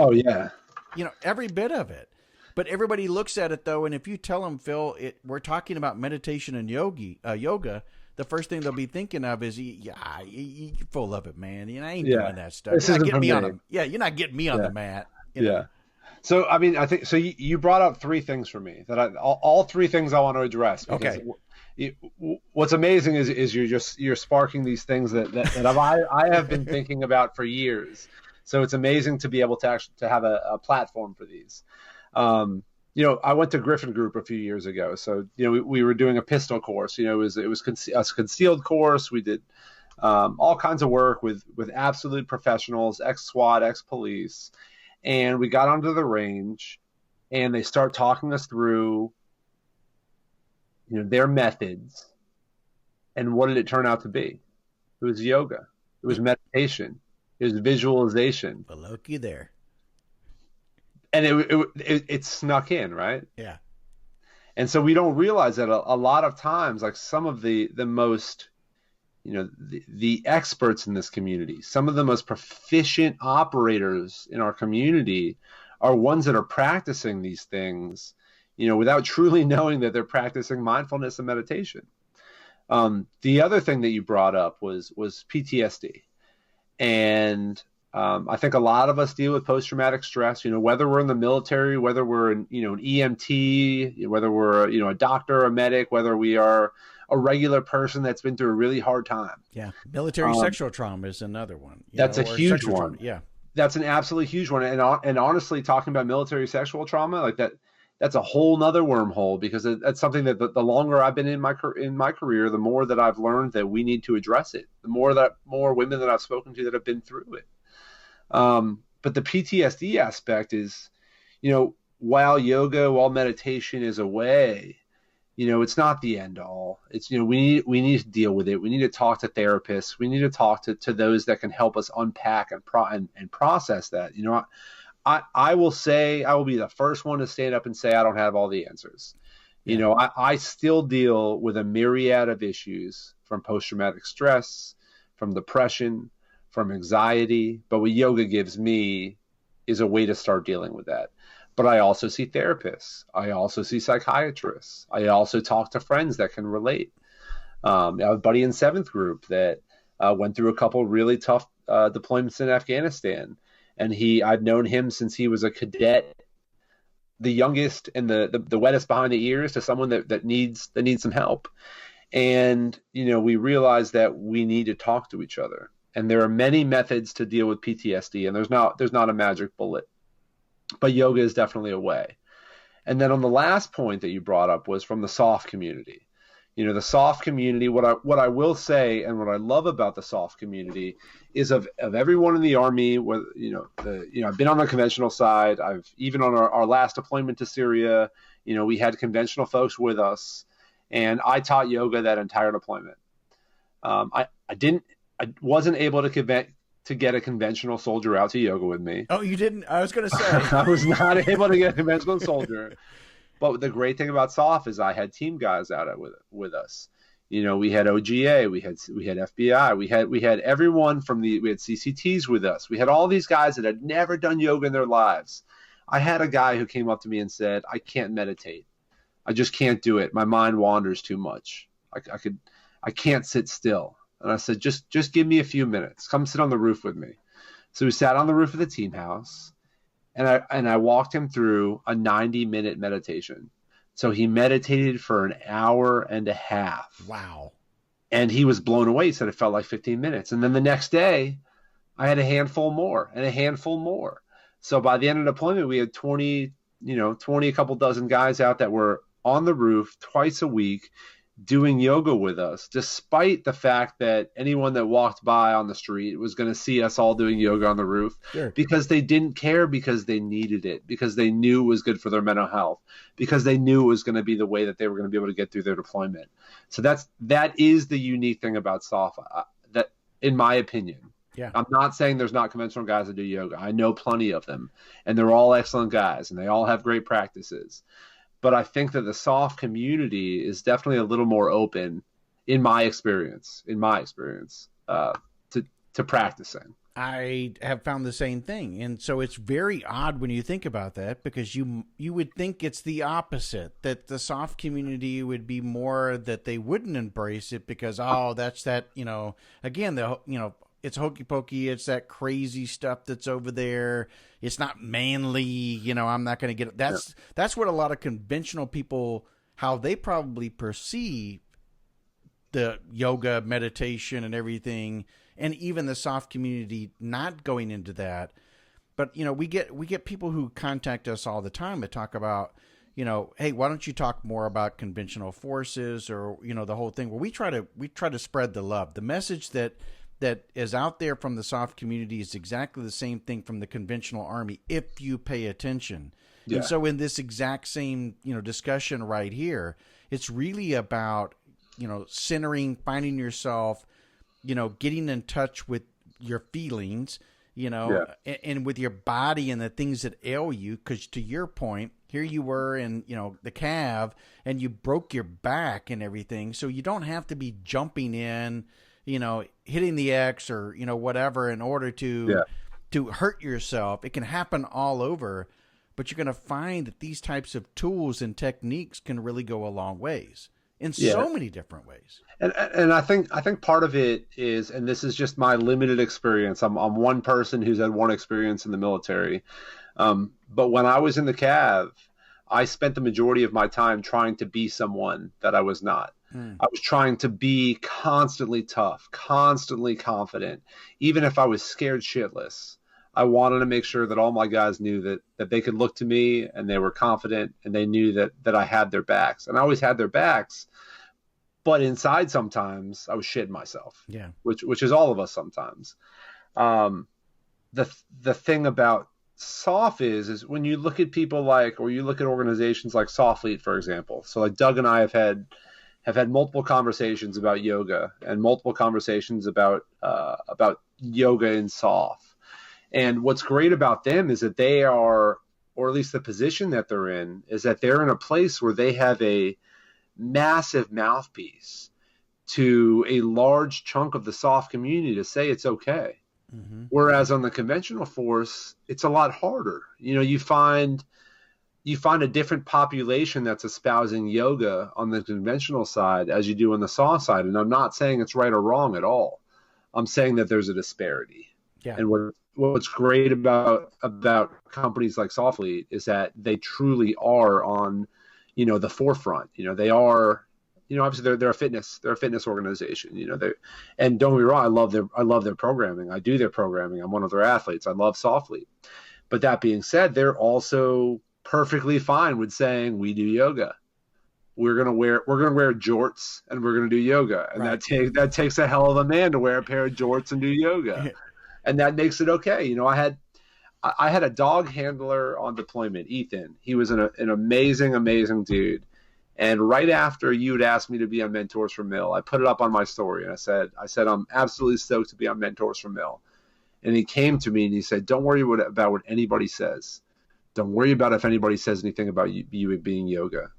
every bit of it. But everybody looks at it though. And if you tell them, Phil, we're talking about meditation and yoga, the first thing they'll be thinking of is, you're full of it, man. I ain't doing that stuff. You're not getting me on the mat. Yeah. So, I think, so you brought up three things for me that all three things I want to address. Okay. What's amazing is you're sparking these things that I have been thinking about for years. So it's amazing to be able to actually to have a platform for these. I went to Griffin Group a few years ago. So, we were doing a pistol course. It was a concealed course. We did all kinds of work with absolute professionals, ex-SWAT, ex-police. And we got onto the range and they start talking us through their methods. And what did it turn out to be? It was yoga. It was meditation. It was visualization. Well, looky there. And it snuck in, right? Yeah. And so we don't realize that a lot of times, like some of the most, the experts in this community, some of the most proficient operators in our community are ones that are practicing these things, without truly knowing that they're practicing mindfulness and meditation. The other thing that you brought up was PTSD. And I think a lot of us deal with post-traumatic stress, whether we're in the military, whether we're in, an EMT, whether we're, a doctor, a medic, whether we are a regular person that's been through a really hard time. Yeah. Military sexual trauma is another one. That's a huge one. Trauma. Yeah. That's an absolutely huge one. And honestly, talking about military sexual trauma, like that's a whole nother wormhole, because that's something that the longer I've been in my career, the more that I've learned that we need to address it. The more women that I've spoken to that have been through it. But the PTSD aspect is, while yoga, while meditation is a way, it's not the end all. It's, we need to deal with it. We need to talk to therapists. We need to talk to those that can help us unpack and process that. I will say, I will be the first one to stand up and say I don't have all the answers. Yeah. I still deal with a myriad of issues, from post-traumatic stress, from depression, from anxiety. But what yoga gives me is a way to start dealing with that. But I also see therapists. I also see psychiatrists. I also talk to friends that can relate. I have a buddy in 7th group that went through a couple really tough deployments in Afghanistan. And I'd known him since he was a cadet, the youngest and the wettest behind the ears, to someone that needs some help. And, we realized that we need to talk to each other. And there are many methods to deal with PTSD, and there's not a magic bullet. But yoga is definitely a way. And then on the last point that you brought up was from the SOF community. The SOF community, what I will say, and what I love about the SOF community, is of everyone in the Army, where, I've been on the conventional side. I've even on our last deployment to Syria, we had conventional folks with us, and I taught yoga that entire deployment. I wasn't able to get a conventional soldier out to yoga with me. Oh, you didn't? I was going to say. I was not able to get a conventional soldier. But the great thing about SOF is I had team guys out with us. We had OGA, we had FBI, we had everyone we had CCTs with us. We had all these guys that had never done yoga in their lives. I had a guy who came up to me and said, "I can't meditate. I just can't do it. My mind wanders too much. I can't sit still." And I said, just give me a few minutes. Come sit on the roof with me. So we sat on the roof of the team house, and I walked him through a 90-minute meditation. So he meditated for an hour and a half. Wow. And he was blown away. He said it felt like 15 minutes. And then the next day, I had a handful more and a handful more. So by the end of the deployment, we had 20, a couple dozen guys out that were on the roof twice a week, doing yoga with us, despite the fact that anyone that walked by on the street was going to see us all doing yoga on the roof. Sure. Because they didn't care, because they needed it, because they knew it was good for their mental health, because they knew it was going to be the way that they were going to be able to get through their deployment. So that is the unique thing about SOF, that, in my opinion. Yeah. I'm not saying there's not conventional guys that do yoga. I know plenty of them, and they're all excellent guys, and they all have great practices. But I think that the SOF community is definitely a little more open, in my experience, to practicing. I have found the same thing. And so it's very odd when you think about that, because you would think it's the opposite, that the SOF community would be more that they wouldn't embrace it because, that's that, again, it's hokey pokey. It's that crazy stuff that's over there. It's not manly. I'm not going to get it. That's what a lot of conventional people, how they probably perceive the yoga, meditation, and everything, and even the SOF community not going into that. But we get people who contact us all the time that talk about, hey, why don't you talk more about conventional forces, or the whole thing. Well, we try to spread the love, the message that is out there from the SOF community is exactly the same thing from the conventional Army, if you pay attention. Yeah. And so in this exact same, discussion right here, it's really about, centering, finding yourself, getting in touch with your feelings, and with your body and the things that ail you. Because to your point, here you were in, the cav, and you broke your back and everything. So you don't have to be jumping in, hitting the X or, whatever in order to hurt yourself. It can happen all over, but you're going to find that these types of tools and techniques can really go a long ways in so many different ways. And I think part of it is, and this is just my limited experience. I'm one person who's had one experience in the military. But when I was in the Cav, I spent the majority of my time trying to be someone that I was not. I was trying to be constantly tough, constantly confident, even if I was scared shitless. I wanted to make sure that all my guys knew that they could look to me and they were confident and they knew that I had their backs. And I always had their backs, but inside sometimes I was shitting myself. Yeah. Which is all of us sometimes. The thing about SOF is when you look at people like, or you look at organizations like Sofleet, for example. So like Doug and I have had multiple conversations about yoga and multiple conversations about yoga in SOF. And what's great about them is that they are, or at least the position that they're in, is that they're in a place where they have a massive mouthpiece to a large chunk of the SOF community to say it's okay. Mm-hmm. Whereas on the conventional force, it's a lot harder. You find a different population that's espousing yoga on the conventional side as you do on the SOF side. And I'm not saying it's right or wrong at all. I'm saying that there's a disparity. Yeah. And what's great about companies like Sofleet is that they truly are on, the forefront. They are, obviously they're a fitness organization. And don't get me wrong, I love their programming. I do their programming. I'm one of their athletes. I love Sofleet. But that being said, they're also perfectly fine with saying we do yoga. We're gonna wear jorts and we're gonna do yoga, and right. that takes a hell of a man to wear a pair of jorts and do yoga. And that makes it okay. I had a dog handler on deployment, Ethan. He was an amazing, amazing dude. And right after you had asked me to be on Mentors for Mill, I put it up on my story and I said, I'm absolutely stoked to be on Mentors for Mill. And he came to me and he said, don't worry about what anybody says. Don't worry about if anybody says anything about you being yoga,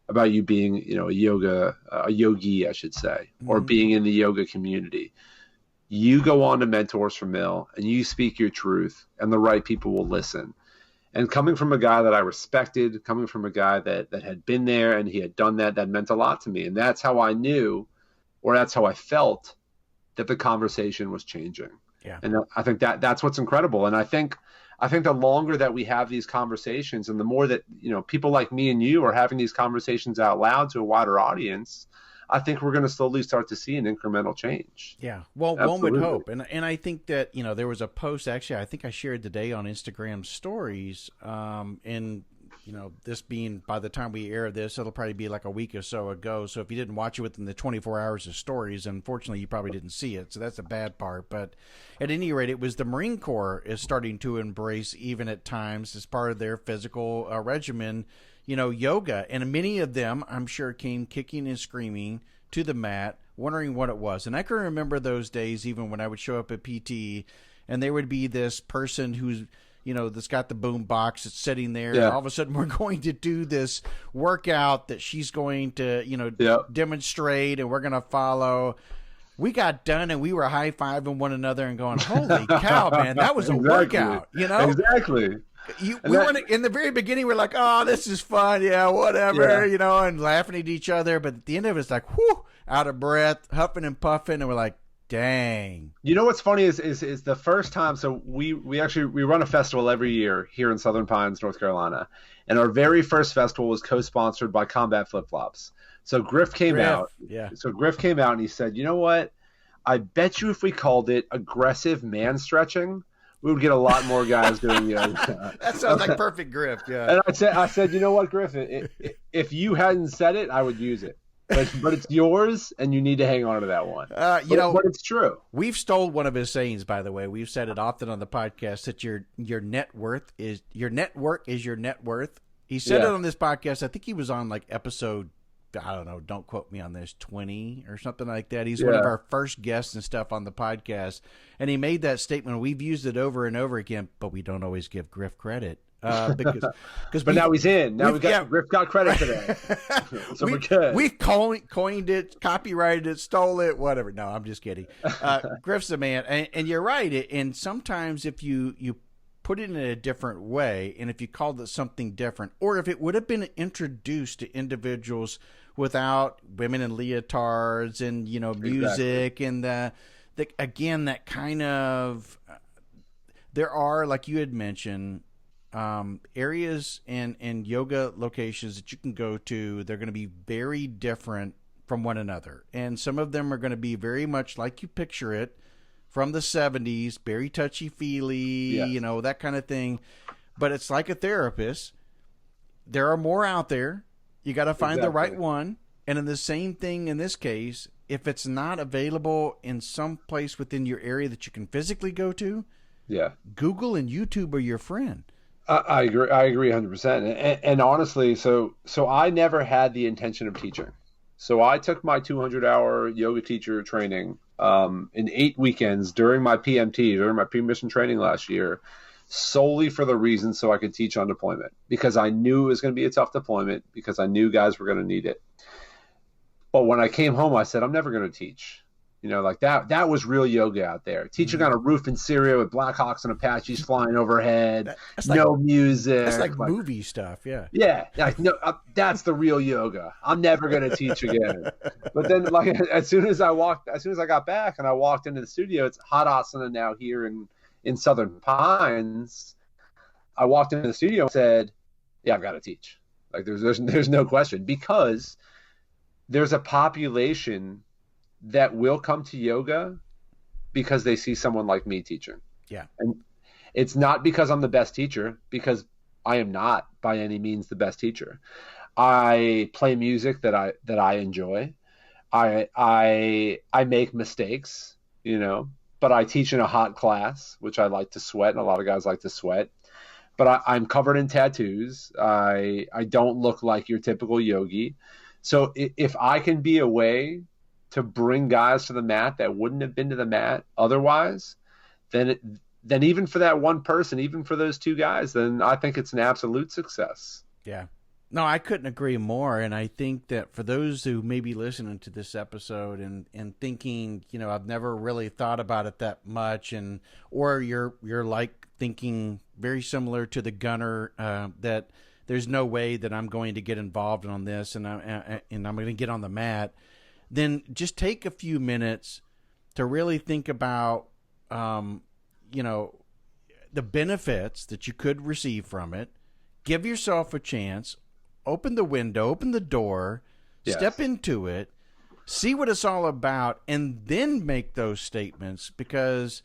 about you being, a yogi, I should say, or being in the yoga community. You go on to Mentors for Mill and you speak your truth and the right people will listen. And coming from a guy that I respected, coming from a guy that had been there and he had done that meant a lot to me. And that's how I knew, or that's how I felt, that the conversation was changing. Yeah. And I think that's what's incredible. And I think the longer that we have these conversations and the more that, people like me and you are having these conversations out loud to a wider audience, I think we're going to slowly start to see an incremental change. Yeah. Well, absolutely. One would hope. And I think that, there was a post, actually, I think I shared today on Instagram stories, and, this being, by the time we air this, it'll probably be like a week or so ago. So if you didn't watch it within the 24 hours of stories, unfortunately, you probably didn't see it. So that's a bad part. But at any rate, it was the Marine Corps is starting to embrace, even at times, as part of their physical regimen, yoga. And many of them, I'm sure, came kicking and screaming to the mat, wondering what it was. And I can remember those days, even when I would show up at PT, and there would be this person who's, that's got the boom box that's sitting there. Yeah. And all of a sudden, we're going to do this workout that she's going to, demonstrate, and we're going to follow. We got done and we were high-fiving one another and going, holy cow, man, that was a workout, Exactly. We weren't in the very beginning. We're like, "Oh, this is fun, yeah, whatever," and laughing at each other. But at the end of it, it's like, whew, out of breath, huffing and puffing, and we're like, "Dang!" What's funny is the first time. So we run a festival every year here in Southern Pines, North Carolina, and our very first festival was co-sponsored by Combat Flip Flops. So Griff came out. Yeah. So Griff came out and he said, "You know what? I bet you if we called it aggressive man stretching, we would get a lot more guys doing yoga." That sounds like perfect Griff, yeah. And I said, you know what, Griff? If you hadn't said it, I would use it. But it's yours, and you need to hang on to that one. But it's true. We've stole one of his sayings, by the way. We've said it often on the podcast that your network is your net worth. He said it on this podcast. I think he was on like episode, I don't know, don't quote me on this, 20 or something like that. He's one of our first guests and stuff on the podcast. And he made that statement. We've used it over and over again, but we don't always give Griff credit. But now he's in. Now Griff got credit today. So we're good. We've coined it, copyrighted it, stole it, whatever. No, I'm just kidding. Griff's a man. And you're right. And sometimes if you put it in a different way, and if you called it something different, or if it would have been introduced to individuals without women in leotards and, music, exactly. And the again, that kind of, there are, like you had mentioned, areas and yoga locations that you can go to. They're going to be very different from one another. And some of them are going to be very much like you picture it from the 70s, very touchy-feely, Yes. that kind of thing. But it's like a therapist. There are more out there. You got to find the right one. And in the same thing in this case, if it's not available in some place within your area that you can physically go to, Google and YouTube are your friend. I agree. I agree 100%. And honestly, so I never had the intention of teaching. So I took my 200-hour yoga teacher training in 8 weekends during my PMT, during my pre-mission training last year, solely for the reason so I could teach on deployment, because I knew it was going to be a tough deployment, because I knew guys were going to need it. But when I came home, I said, I'm never going to teach. Like that was real yoga out there. Teaching on a roof in Syria with Blackhawks and Apaches flying overhead, no music. That's like movie stuff, yeah. Yeah, that's the real yoga. I'm never going to teach again. But then, like, as soon as I got back and I walked into the studio, it's hot asana now here in Southern Pines. I walked into the studio and said, yeah, I've got to teach. Like, there's no question, because there's a population that will come to yoga because they see someone like me teaching. Yeah. And it's not because I'm the best teacher, because I am not by any means the best teacher. I play music that I enjoy. I make mistakes, but I teach in a hot class, which I like to sweat, and a lot of guys like to sweat. But I'm covered in tattoos. I don't look like your typical yogi. So if I can be a way to bring guys to the mat that wouldn't have been to the mat otherwise, then even for that one person, even for those two guys, then I think it's an absolute success. Yeah. No, I couldn't agree more. And I think that for those who may be listening to this episode and thinking, I've never really thought about it that much, or you're like thinking very similar to the gunner, that there's no way that I'm going to get involved on this and I'm going to get on the mat, then just take a few minutes to really think about, the benefits that you could receive from it. Give yourself a chance. Open the window, open the door, step into it, see what it's all about, and then make those statements, because,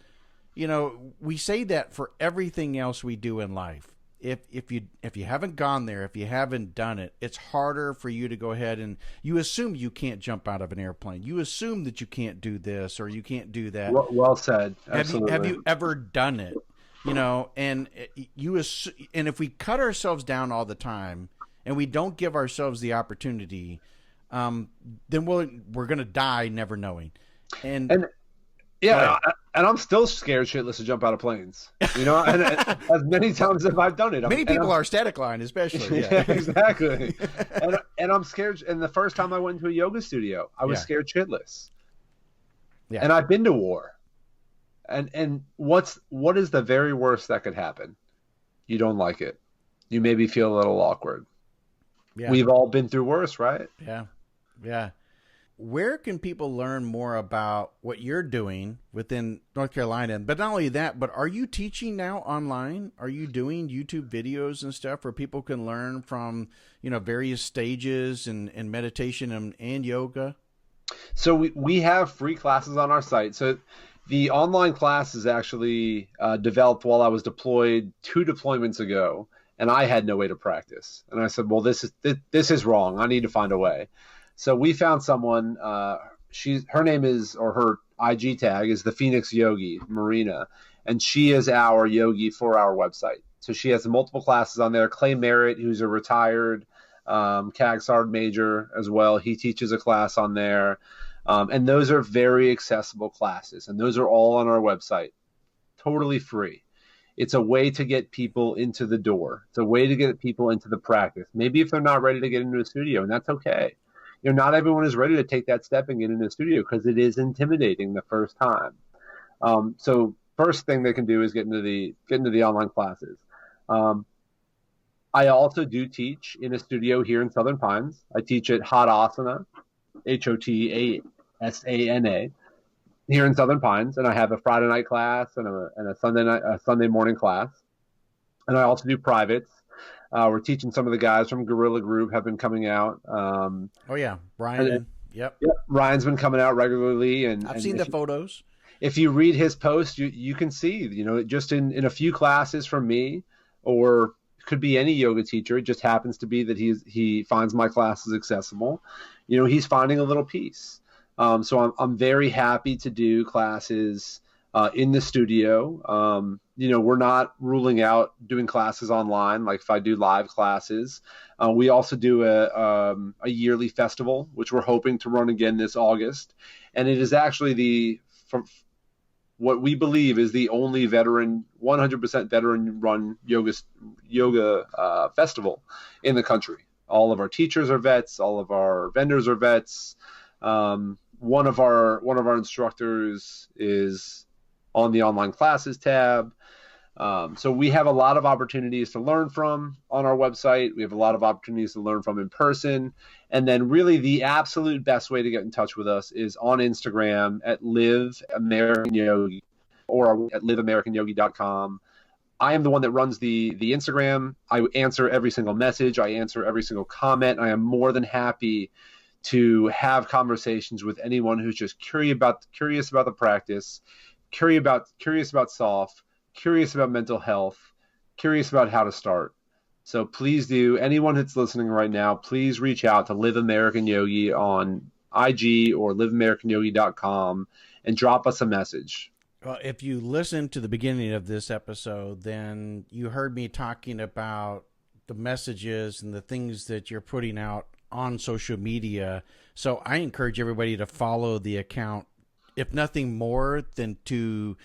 we say that for everything else we do in life. If you haven't gone there, if you haven't done it, it's harder for you to go ahead and you assume you can't jump out of an airplane. You assume that you can't do this or you can't do that. Well said. Absolutely. Have you ever done it? And if we cut ourselves down all the time and we don't give ourselves the opportunity, then we're going to die never knowing. And I'm still scared shitless to jump out of planes. And as many times as I've done it. Many people are static line, especially. Yeah, exactly. and I'm scared. And the first time I went into a yoga studio, I was scared shitless. Yeah. And I've been to war. And what is the very worst that could happen? You don't like it. You maybe feel a little awkward. Yeah. We've all been through worse, right? Yeah. Yeah. Where can people learn more about what you're doing within North Carolina? But not only that, but are you teaching now online? Are you doing YouTube videos and stuff where people can learn from, various stages and meditation and yoga? So we have free classes on our site. So the online class is actually developed while I was deployed 2 deployments ago, and I had no way to practice. And I said, well, this is wrong. I need to find a way. So we found someone, her name is, or her IG tag is the Phoenix Yogi, Marina, and she is our yogi for our website. So she has multiple classes on there. Clay Merritt, who's a retired CAG Sergeant Major as well, he teaches a class on there. And those are very accessible classes, and those are all on our website, totally free. It's a way to get people into the door. It's a way to get people into the practice. Maybe if they're not ready to get into a studio, and that's okay. Not everyone is ready to take that step and get into the studio because it is intimidating the first time. So first thing they can do is get into the online classes. I also do teach in a studio here in Southern Pines. I teach at Hot Asana, HOTASANA, here in Southern Pines, and I have a Friday night class and a Sunday morning class, and I also do privates. We're teaching some of the guys from Guerrilla Group have been coming out. Brian Yep. Yep. Ryan's been coming out regularly, and I've seen the photos. If you read his post, you can see, just in a few classes from me, or it could be any yoga teacher. It just happens to be that he finds my classes accessible. He's finding a little piece. So I'm very happy to do classes in the studio. We're not ruling out doing classes online, like if I do live classes. We also do a yearly festival, which we're hoping to run again this August. And it is actually what we believe is the only 100% veteran-run yoga festival in the country. All of our teachers are vets. All of our vendors are vets. One of our instructors is on the online classes tab. So we have a lot of opportunities to learn from on our website. We have a lot of opportunities to learn from in person. And then really the absolute best way to get in touch with us is on Instagram at Live American Yogi or at liveamericanyogi.com. I am the one that runs the Instagram. I answer every single message. I answer every single comment. I am more than happy to have conversations with anyone who's just curious about the practice, curious about self, curious about mental health, curious about how to start. So please do, anyone that's listening right now, please reach out to Live American Yogi on IG or liveamericanyogi.com and drop us a message. Well, if you listen to the beginning of this episode, then you heard me talking about the messages and the things that you're putting out on social media. So I encourage everybody to follow the account, if nothing more than to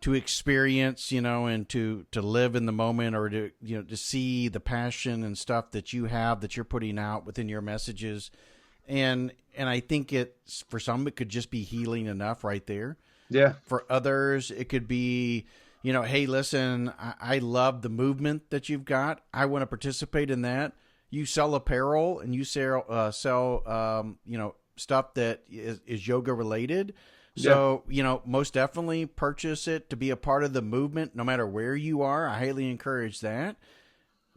experience, and to live in the moment, or to see the passion and stuff that you have, that you're putting out within your messages. And I think for some, it could just be healing enough right there. Yeah. For others, it could be, hey, listen, I love the movement that you've got. I want to participate in that. You sell apparel and you sell stuff that is yoga related. So, most definitely purchase it to be a part of the movement, no matter where you are. I highly encourage that.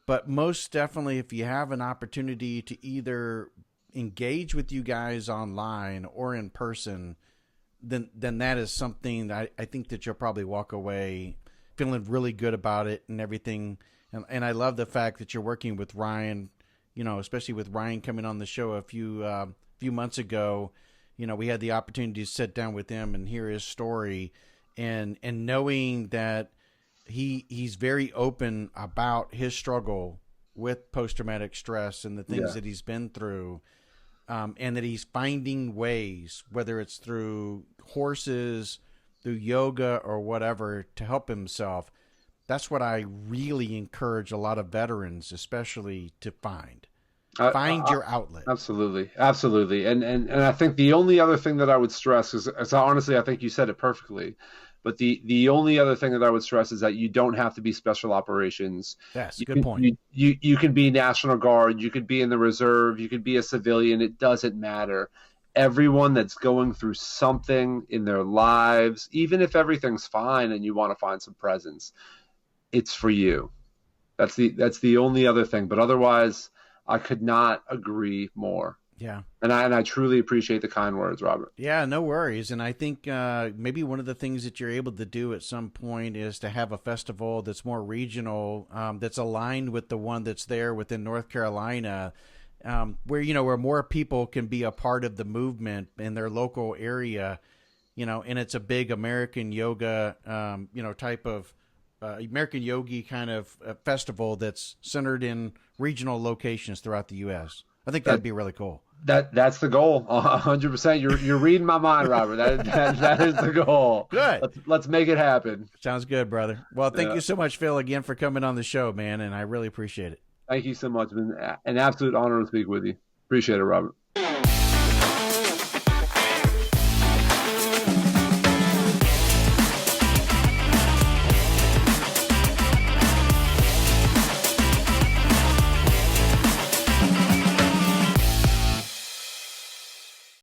But most definitely, if you have an opportunity to either engage with you guys online or in person, then that is something that I think that you'll probably walk away feeling really good about it and everything. And I love the fact that you're working with Ryan, especially with Ryan coming on the show a few months ago. We had the opportunity to sit down with him and hear his story, and knowing that he's very open about his struggle with post-traumatic stress and the things that he's been through, and that he's finding ways, whether it's through horses, through yoga, or whatever, to help himself. That's what I really encourage a lot of veterans, especially, to find. Find your outlet. Absolutely. And I think the only other thing that I would stress is honestly, I think you said it perfectly. But the only other thing that I would stress is that you don't have to be special operations. Yes, good point. You can be National Guard, you could be in the reserve, you could be a civilian. It doesn't matter. Everyone that's going through something in their lives, even if everything's fine and you want to find some presence, it's for you. That's the only other thing. But otherwise, I could not agree more. Yeah. And I truly appreciate the kind words, Robert. Yeah, no worries. And I think maybe one of the things that you're able to do at some point is to have a festival that's more regional, that's aligned with the one that's there within North Carolina, where more people can be a part of the movement in their local area, and it's a big American yoga, type of American Yogi kind of festival that's centered in regional locations throughout the U.S. I think that'd be really cool. That's the goal, 100%. You're reading my mind, Robert. That is the goal. Good. Let's make it happen. Sounds good, brother. Well, thank you so much, Phil, again for coming on the show, man, and I really appreciate it. Thank you so much. It's been an absolute honor to speak with you. Appreciate it, Robert.